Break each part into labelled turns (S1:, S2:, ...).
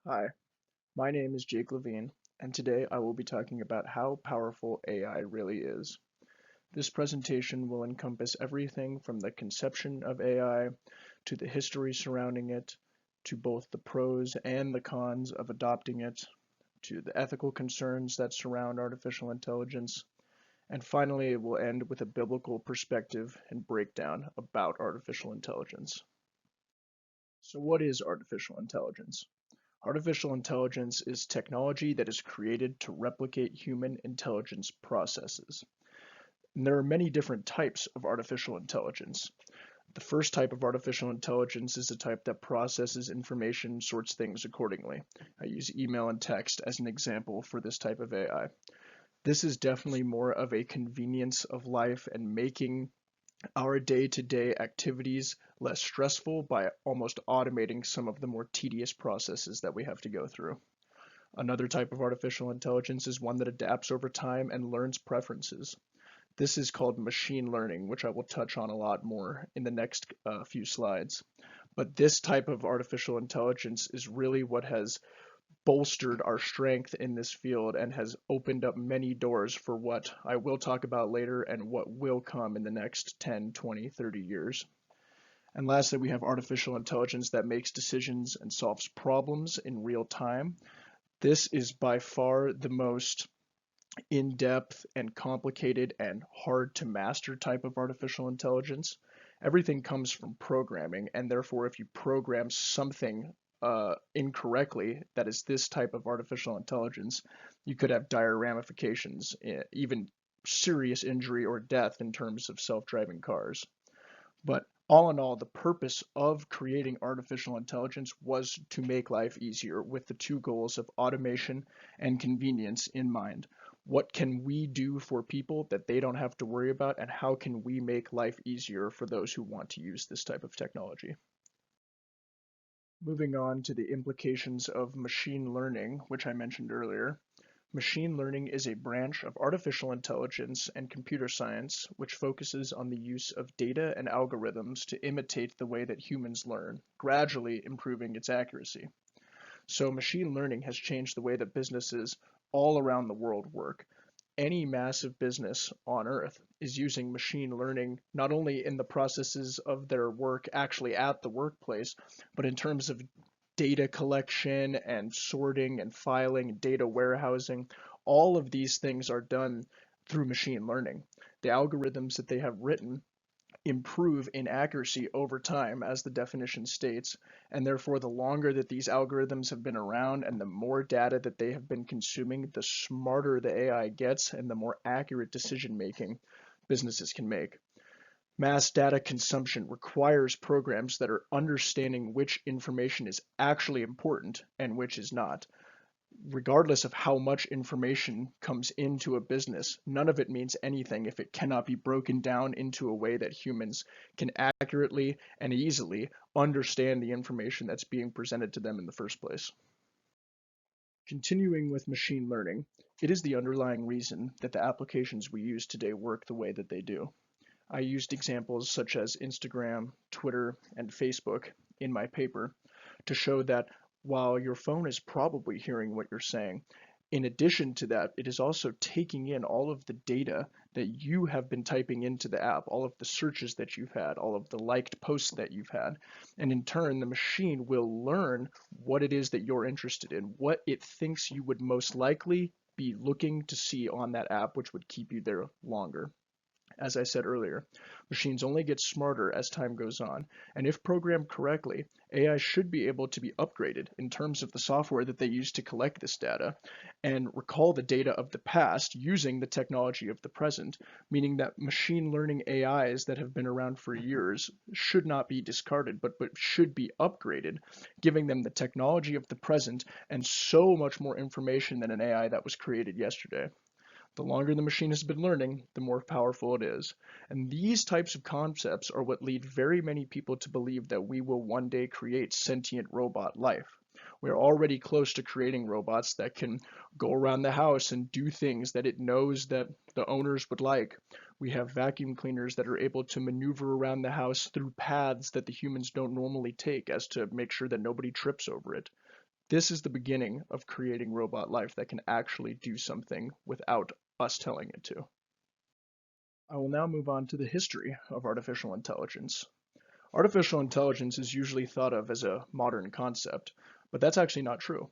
S1: Hi, my name is Jake Levine, and today I will be talking about how powerful AI really is. This presentation will encompass everything from the conception of AI to the history surrounding it, to both the pros and the cons of adopting it, to the ethical concerns that surround artificial intelligence, and finally it will end with a biblical perspective and breakdown about artificial intelligence. So what is artificial intelligence? Artificial intelligence is technology that is created to replicate human intelligence processes. And there are many different types of artificial intelligence. The first type of artificial intelligence is a type that processes information and sorts things accordingly. I use email and text as an example for this type of AI. This is definitely more of a convenience of life and making our day-to-day activities less stressful by almost automating some of the more tedious processes that we have to go through. Another type of artificial intelligence is one that adapts over time and learns preferences. This is called machine learning, which I will touch on a lot more in the next few slides. But this type of artificial intelligence is really what has bolstered our strength in this field and has opened up many doors for what I will talk about later and what will come in the next 10, 20, 30 years. And lastly, we have artificial intelligence that makes decisions and solves problems in real time. This is by far the most in-depth and complicated and hard to master type of artificial intelligence. Everything comes from programming, and therefore if you program something incorrectly, that is this type of artificial intelligence, you could have dire ramifications, even serious injury or death in terms of self-driving cars. But all in all, the purpose of creating artificial intelligence was to make life easier with the two goals of automation and convenience in mind. What can we do for people that they don't have to worry about, and how can we make life easier for those who want to use this type of technology? Moving on to the implications of machine learning, which I mentioned earlier. Machine learning is a branch of artificial intelligence and computer science which focuses on the use of data and algorithms to imitate the way that humans learn, gradually improving its accuracy. So machine learning has changed the way that businesses all around the world work. Any massive business on earth is using machine learning not only in the processes of their work actually at the workplace, but in terms of data collection and sorting and filing and data warehousing. All of these things are done through machine learning. The algorithms that they have written improve in accuracy over time, as the definition states, and therefore the longer that these algorithms have been around and the more data that they have been consuming, the smarter the AI gets and the more accurate decision making businesses can make. Mass data consumption requires programs that are understanding which information is actually important and which is not. Regardless of how much information comes into a business, none of it means anything if it cannot be broken down into a way that humans can accurately and easily understand the information that's being presented to them in the first place. Continuing with machine learning, it is the underlying reason that the applications we use today work the way that they do. I used examples such as Instagram, Twitter, and Facebook in my paper to show that while your phone is probably hearing what you're saying, in addition to that, it is also taking in all of the data that you have been typing into the app, all of the searches that you've had, all of the liked posts that you've had. And in turn, the machine will learn what it is that you're interested in, what it thinks you would most likely be looking to see on that app, which would keep you there longer. As I said earlier, machines only get smarter as time goes on, and if programmed correctly, AI should be able to be upgraded in terms of the software that they use to collect this data and recall the data of the past using the technology of the present, meaning that machine learning AIs that have been around for years should not be discarded, but should be upgraded, giving them the technology of the present and so much more information than an AI that was created yesterday. The longer the machine has been learning, the more powerful it is. And these types of concepts are what lead very many people to believe that we will one day create sentient robot life. We're already close to creating robots that can go around the house and do things that it knows that the owners would like. We have vacuum cleaners that are able to maneuver around the house through paths that the humans don't normally take as to make sure that nobody trips over it. This is the beginning of creating robot life that can actually do something without us telling it to. I will now move on to the history of artificial intelligence. Artificial intelligence is usually thought of as a modern concept, but that's actually not true.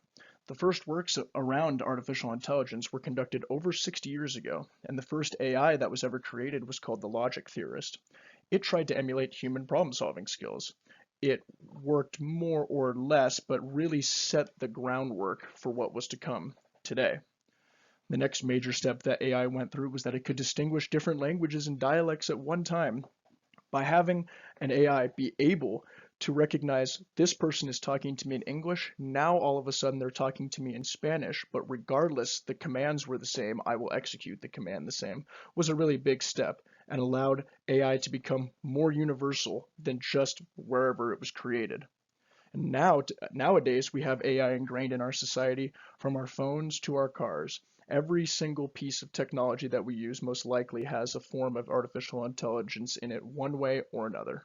S1: The first works around artificial intelligence were conducted over 60 years ago, and the first AI that was ever created was called the logic theorist. It tried to emulate human problem-solving skills. It worked more or less, but really set the groundwork for what was to come today. The next major step that AI went through was that it could distinguish different languages and dialects at one time. By having an AI be able to recognize this person is talking to me in English, now all of a sudden they're talking to me in Spanish, but regardless, the commands were the same, I will execute the command the same, was a really big step and allowed AI to become more universal than just wherever it was created. And nowadays, we have AI ingrained in our society from our phones to our cars. Every single piece of technology that we use most likely has a form of artificial intelligence in it one way or another.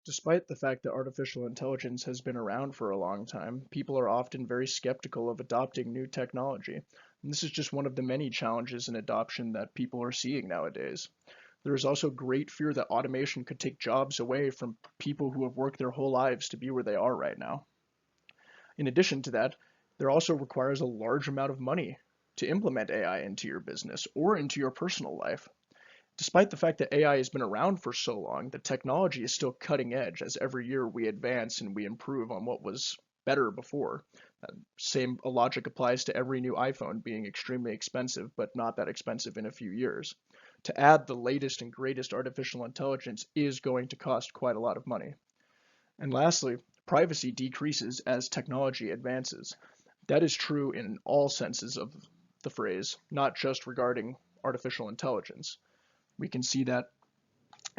S1: Despite the fact that artificial intelligence has been around for a long time, people are often very skeptical of adopting new technology. And this is just one of the many challenges in adoption that people are seeing nowadays. There is also great fear that automation could take jobs away from people who have worked their whole lives to be where they are right now. In addition to that, there also requires a large amount of money to implement AI into your business or into your personal life. Despite the fact that AI has been around for so long, the technology is still cutting edge as every year we advance and we improve on what was better before. Same logic applies to every new iPhone being extremely expensive, but not that expensive in a few years. To add the latest and greatest artificial intelligence is going to cost quite a lot of money. And lastly, privacy decreases as technology advances. That is true in all senses of the phrase, not just regarding artificial intelligence. We can see that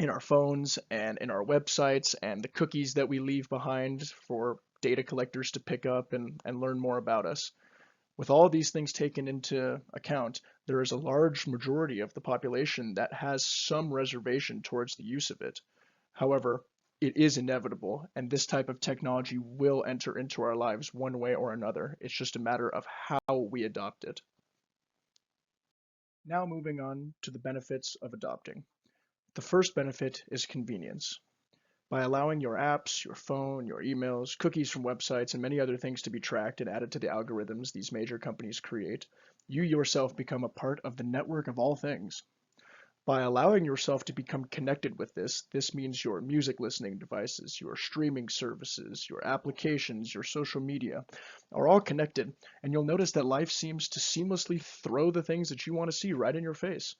S1: in our phones and in our websites and the cookies that we leave behind for data collectors to pick up and learn more about us. With all these things taken into account, there is a large majority of the population that has some reservation towards the use of it. However, it is inevitable, and this type of technology will enter into our lives one way or another. It's just a matter of how we adopt it. Now moving on to the benefits of adopting. The first benefit is convenience. By allowing your apps, your phone, your emails, cookies from websites, and many other things to be tracked and added to the algorithms these major companies create, you yourself become a part of the network of all things. By allowing yourself to become connected with this means your music listening devices, your streaming services, your applications, your social media are all connected, and you'll notice that life seems to seamlessly throw the things that you want to see right in your face.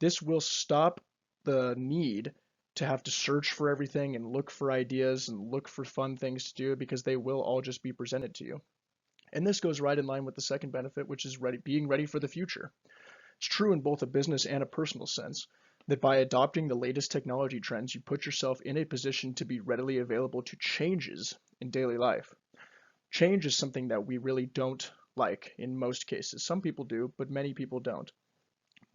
S1: This will stop the need to have to search for everything and look for ideas and look for fun things to do because they will all just be presented to you. And this goes right in line with the second benefit, which is being ready for the future. It's true in both a business and a personal sense that by adopting the latest technology trends, you put yourself in a position to be readily available to changes in daily life. Change is something that we really don't like in most cases. Some people do, but many people don't.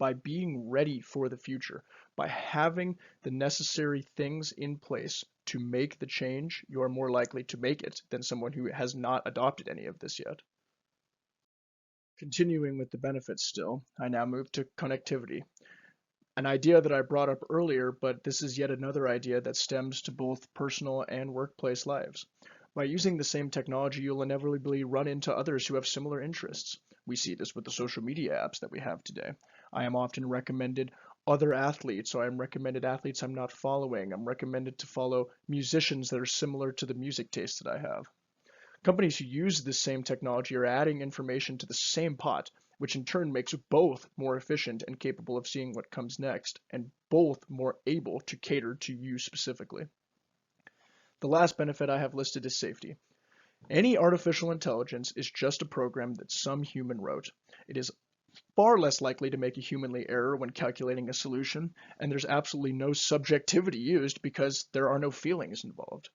S1: By being ready for the future, by having the necessary things in place to make the change, you are more likely to make it than someone who has not adopted any of this yet. Continuing with the benefits still, I now move to connectivity. An idea that I brought up earlier, but this is yet another idea that stems to both personal and workplace lives. By using the same technology, you'll inevitably run into others who have similar interests. We see this with the social media apps that we have today. I am often recommended other athletes, or I'm recommended athletes I'm not following. I'm recommended to follow musicians that are similar to the music taste that I have. Companies who use this same technology are adding information to the same pot, which in turn makes both more efficient and capable of seeing what comes next, and both more able to cater to you specifically. The last benefit I have listed is safety. Any artificial intelligence is just a program that some human wrote. It is far less likely to make a humanly error when calculating a solution, and there's absolutely no subjectivity used because there are no feelings involved.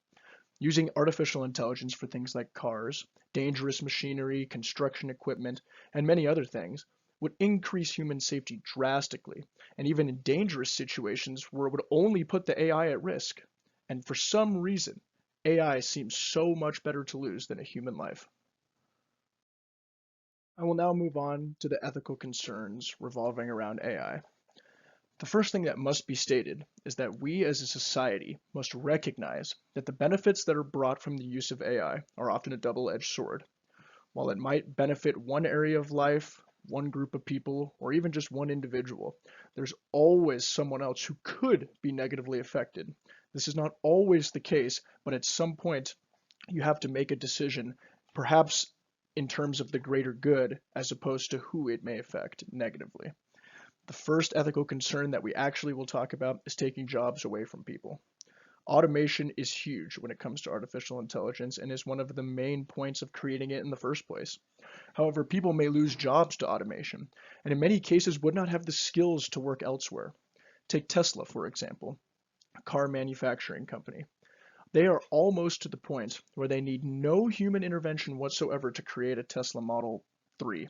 S1: Using artificial intelligence for things like cars, dangerous machinery, construction equipment, and many other things would increase human safety drastically, and even in dangerous situations where it would only put the AI at risk. And for some reason, AI seems so much better to lose than a human life. I will now move on to the ethical concerns revolving around AI. The first thing that must be stated is that we as a society must recognize that the benefits that are brought from the use of AI are often a double-edged sword. While it might benefit one area of life, one group of people, or even just one individual, there's always someone else who could be negatively affected. This is not always the case, but at some point you have to make a decision, perhaps in terms of the greater good as opposed to who it may affect negatively. The first ethical concern that we actually will talk about is taking jobs away from people. Automation is huge when it comes to artificial intelligence and is one of the main points of creating it in the first place. However, people may lose jobs to automation, and in many cases would not have the skills to work elsewhere. Take Tesla, for example, a car manufacturing company. They are almost to the point where they need no human intervention whatsoever to create a Tesla Model 3.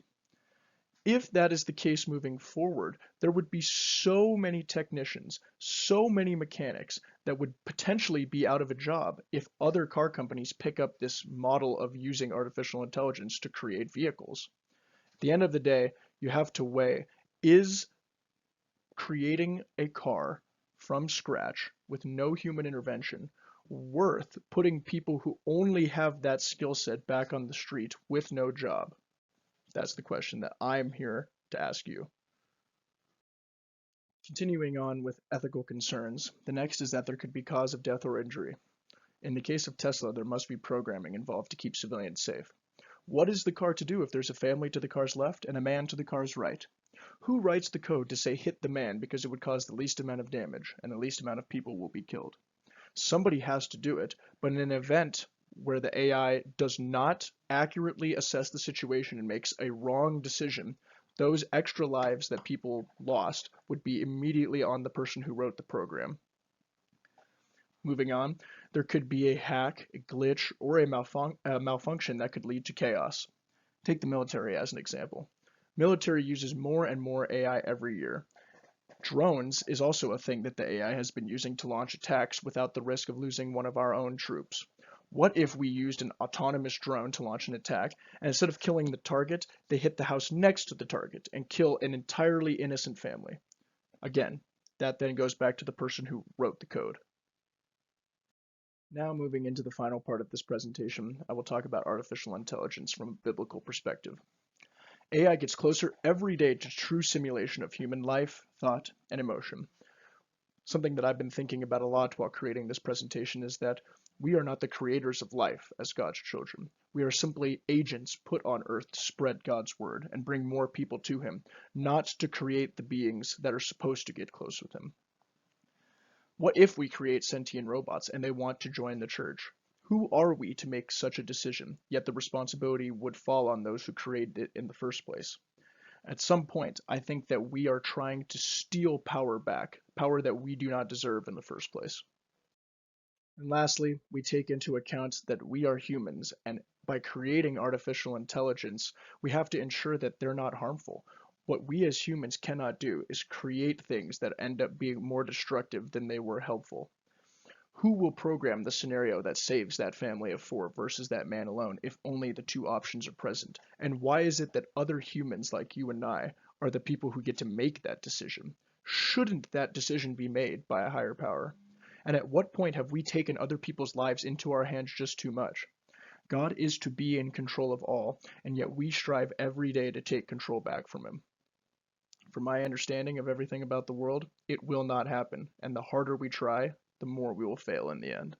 S1: If that is the case moving forward, there would be so many technicians, so many mechanics that would potentially be out of a job if other car companies pick up this model of using artificial intelligence to create vehicles. At the end of the day, you have to weigh, is creating a car from scratch with no human intervention worth putting people who only have that skill set back on the street with no job? That's the question that I'm here to ask you. Continuing on with ethical concerns, the next is that there could be cause of death or injury. In the case of Tesla, there must be programming involved to keep civilians safe. What is the car to do if there's a family to the car's left and a man to the car's right? Who writes the code to say hit the man because it would cause the least amount of damage and the least amount of people will be killed? Somebody has to do it, but in an event where the AI does not accurately assess the situation and makes a wrong decision, those extra lives that people lost would be immediately on the person who wrote the program. Moving on, there could be a hack, a glitch, or a malfunction that could lead to chaos. Take the military as an example. Military uses more and more AI every year. Drones is also a thing that the AI has been using to launch attacks without the risk of losing one of our own troops. What if we used an autonomous drone to launch an attack, and instead of killing the target, they hit the house next to the target and kill an entirely innocent family? Again, that then goes back to the person who wrote the code. Now moving into the final part of this presentation, I will talk about artificial intelligence from a biblical perspective. AI gets closer every day to true simulation of human life, thought, and emotion. Something that I've been thinking about a lot while creating this presentation is that we are not the creators of life as God's children. We are simply agents put on earth to spread God's word and bring more people to him, not to create the beings that are supposed to get close with him. What if we create sentient robots and they want to join the church? Who are we to make such a decision, yet the responsibility would fall on those who created it in the first place? At some point, I think that we are trying to steal power back, power that we do not deserve in the first place. And lastly, we take into account that we are humans, and by creating artificial intelligence, we have to ensure that they're not harmful. What we as humans cannot do is create things that end up being more destructive than they were helpful. Who will program the scenario that saves that family of four versus that man alone if only the two options are present? And why is it that other humans like you and I are the people who get to make that decision? Shouldn't that decision be made by a higher power? And at what point have we taken other people's lives into our hands just too much? God is to be in control of all, and yet we strive every day to take control back from him. From my understanding of everything about the world, it will not happen, and the harder we try, the more we will fail in the end.